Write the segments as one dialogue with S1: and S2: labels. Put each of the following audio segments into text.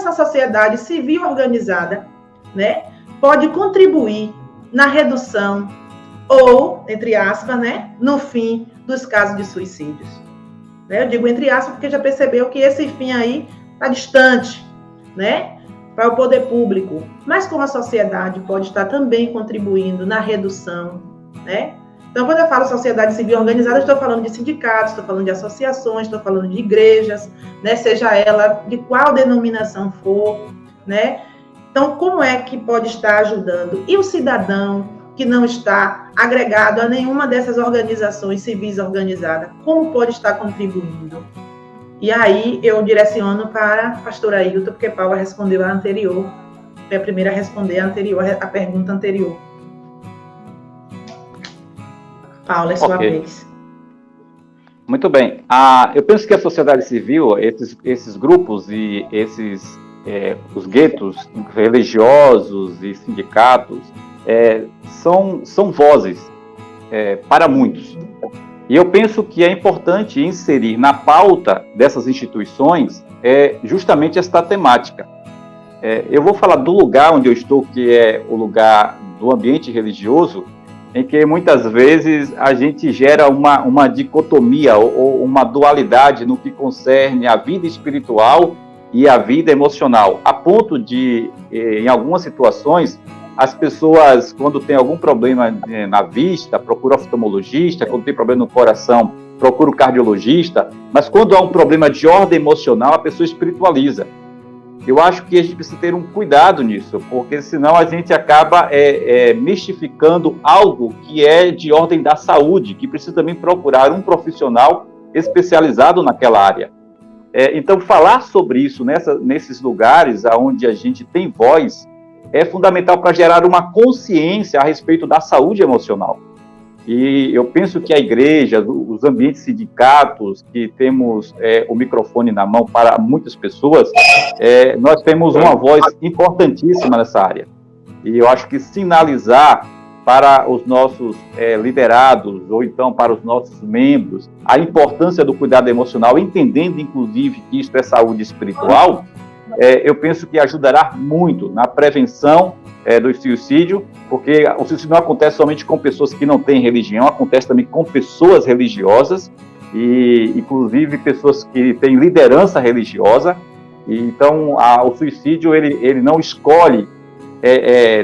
S1: essa sociedade civil organizada, né, pode contribuir na redução ou, entre aspas, né, no fim dos casos de suicídios. Eu digo entre aspas porque já percebeu que esse fim aí está distante, né, para o poder público, mas como a sociedade pode estar também contribuindo na redução, né? Então, quando eu falo sociedade civil organizada, estou falando de sindicatos, estou falando de associações, estou falando de igrejas, né, seja ela de qual denominação for, né? Então, como é que pode estar ajudando? E o cidadão que não está agregado a nenhuma dessas organizações civis organizadas, como pode estar contribuindo? E aí eu direciono para a pastora Ailton, porque Paula respondeu a anterior, foi a primeira a responder a pergunta anterior. Paula, é sua vez.
S2: Muito bem. Eu penso que a sociedade civil, esses grupos e os guetos religiosos e sindicatos são vozes para muitos. E eu penso que é importante inserir na pauta dessas instituições justamente esta temática. Eu vou falar do lugar onde eu estou, que é o lugar do ambiente religioso, em que muitas vezes a gente gera uma dicotomia ou uma dualidade no que concerne a vida espiritual e a vida emocional, a ponto de, em algumas situações, as pessoas, quando tem algum problema na vista, procuram oftalmologista, quando tem problema no coração, procura o cardiologista, mas quando há um problema de ordem emocional, a pessoa espiritualiza. Eu acho que a gente precisa ter um cuidado nisso, porque senão a gente acaba mistificando algo que é de ordem da saúde, que precisa também procurar um profissional especializado naquela área. Então, falar sobre isso nesses lugares onde a gente tem voz é fundamental para gerar uma consciência a respeito da saúde emocional. E eu penso que a igreja, os ambientes sindicatos, que temos o microfone na mão para muitas pessoas, nós temos uma voz importantíssima nessa área. E eu acho que sinalizar para os nossos liderados, ou então para os nossos membros, a importância do cuidado emocional, entendendo, inclusive, que isso é saúde espiritual, eu penso que ajudará muito na prevenção do suicídio, porque o suicídio não acontece somente com pessoas que não têm religião, acontece também com pessoas religiosas, e inclusive pessoas que têm liderança religiosa. E então, o suicídio, ele não escolhe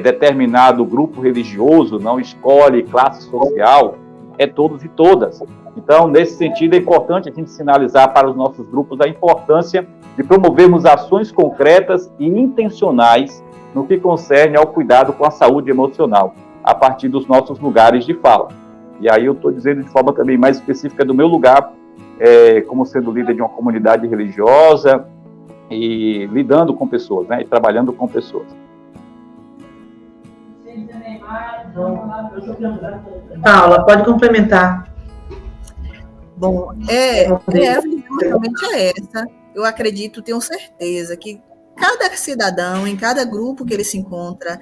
S2: determinado grupo religioso, não escolhe classe social, é todos e todas. Então, nesse sentido, é importante a gente sinalizar para os nossos grupos a importância de promovermos ações concretas e intencionais no que concerne ao cuidado com a saúde emocional, a partir dos nossos lugares de fala. E aí eu estou dizendo de forma também mais específica do meu lugar, como sendo líder de uma comunidade religiosa e lidando com pessoas, né, e trabalhando com pessoas.
S1: Paula, pode complementar.
S3: Bom, realmente é essa. Eu acredito, tenho certeza que cada cidadão, em cada grupo que ele se encontra,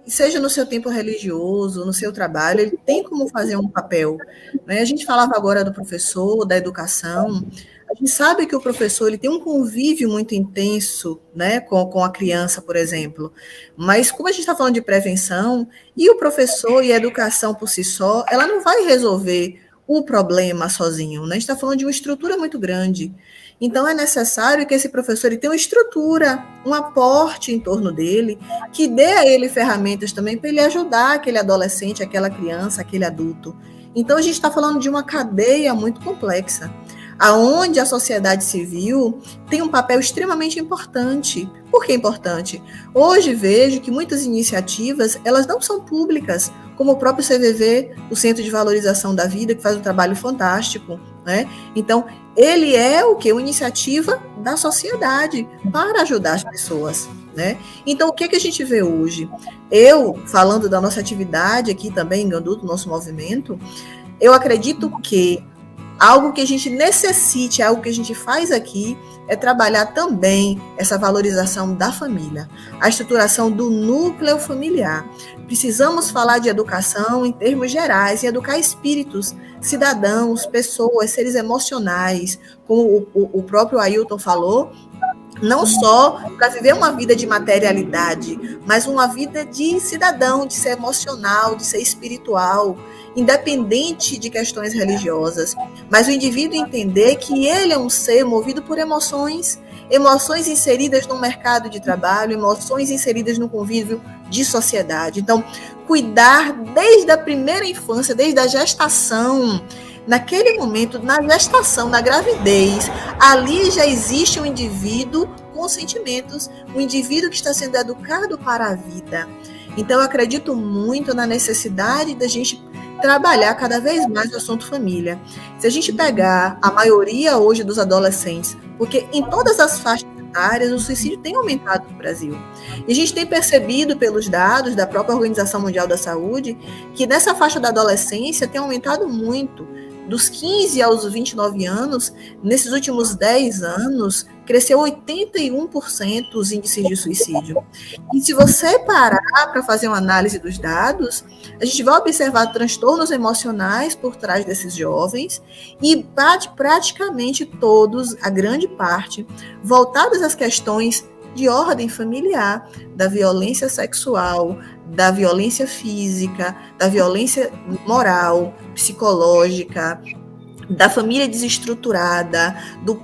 S3: seja no seu tempo religioso, no seu trabalho, ele tem como fazer um papel, né? A gente falava agora do professor, da educação. A gente sabe que o professor ele tem um convívio muito intenso, né, com a criança, por exemplo. Mas como a gente está falando de prevenção, e o professor e a educação por si só, ela não vai resolver o problema sozinho, né? A gente está falando de uma estrutura muito grande. Então, é necessário que esse professor ele tenha uma estrutura, um aporte em torno dele, que dê a ele ferramentas também para ele ajudar aquele adolescente, aquela criança, aquele adulto. Então, a gente está falando de uma cadeia muito complexa, aonde a sociedade civil tem um papel extremamente importante. Por que importante? Hoje vejo que muitas iniciativas, elas não são públicas, como o próprio CVV, o Centro de Valorização da Vida, que faz um trabalho fantástico, né? Então, ele é o quê? Uma iniciativa da sociedade para ajudar as pessoas, né? Então, o que a gente vê hoje? Eu, falando da nossa atividade aqui também em Gandu, do nosso movimento, eu acredito que algo que a gente necessite, algo que a gente faz aqui, é trabalhar também essa valorização da família, a estruturação do núcleo familiar. Precisamos falar de educação em termos gerais, e educar espíritos, cidadãos, pessoas, seres emocionais, como o próprio Ailton falou, não só para viver uma vida de materialidade, mas uma vida de cidadão, de ser emocional, de ser espiritual, independente de questões religiosas. Mas o indivíduo entender que ele é um ser movido por emoções, emoções inseridas no mercado de trabalho, emoções inseridas no convívio de sociedade. Então, cuidar desde a primeira infância, desde a gestação, naquele momento, na gestação, na gravidez, ali já existe um indivíduo com sentimentos, um indivíduo que está sendo educado para a vida. Então, eu acredito muito na necessidade da gente trabalhar cada vez mais o assunto família. Se a gente pegar a maioria hoje dos adolescentes, porque em todas as faixas etárias o suicídio tem aumentado no Brasil. E a gente tem percebido pelos dados da própria Organização Mundial da Saúde que nessa faixa da adolescência tem aumentado muito. Dos 15 aos 29 anos, nesses últimos 10 anos, cresceu 81% os índices de suicídio. E se você parar para fazer uma análise dos dados, a gente vai observar transtornos emocionais por trás desses jovens e praticamente todos, a grande parte, voltados às questões de ordem familiar, da violência sexual, da violência física, da violência moral, psicológica, da família desestruturada,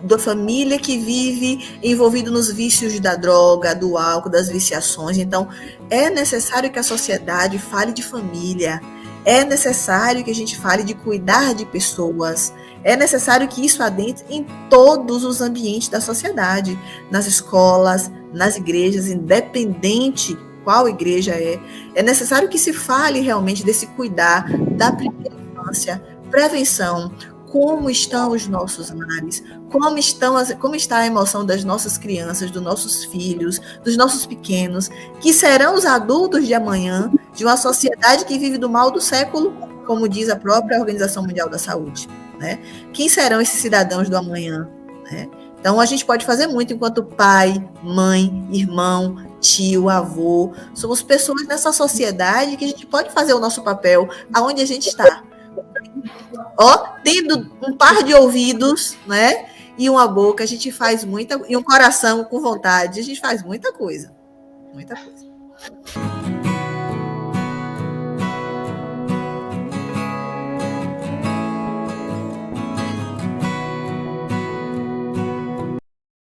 S3: da família que vive envolvido nos vícios da droga, do álcool, das viciações. Então, é necessário que a sociedade fale de família, é necessário que a gente fale de cuidar de pessoas, é necessário que isso adentre em todos os ambientes da sociedade, nas escolas, nas igrejas, independente qual igreja é necessário que se fale realmente desse cuidar da primeira infância, prevenção, como estão os nossos lares, como está a emoção das nossas crianças, dos nossos filhos, dos nossos pequenos, que serão os adultos de amanhã, de uma sociedade que vive do mal do século, como diz a própria Organização Mundial da Saúde, né? Quem serão esses cidadãos do amanhã, né? Então, a gente pode fazer muito enquanto pai, mãe, irmão, tio, avô. Somos pessoas nessa sociedade que a gente pode fazer o nosso papel aonde a gente está. Tendo um par de ouvidos, né? E uma boca, a gente faz muita... E um coração com vontade, a gente faz muita coisa. Muita coisa.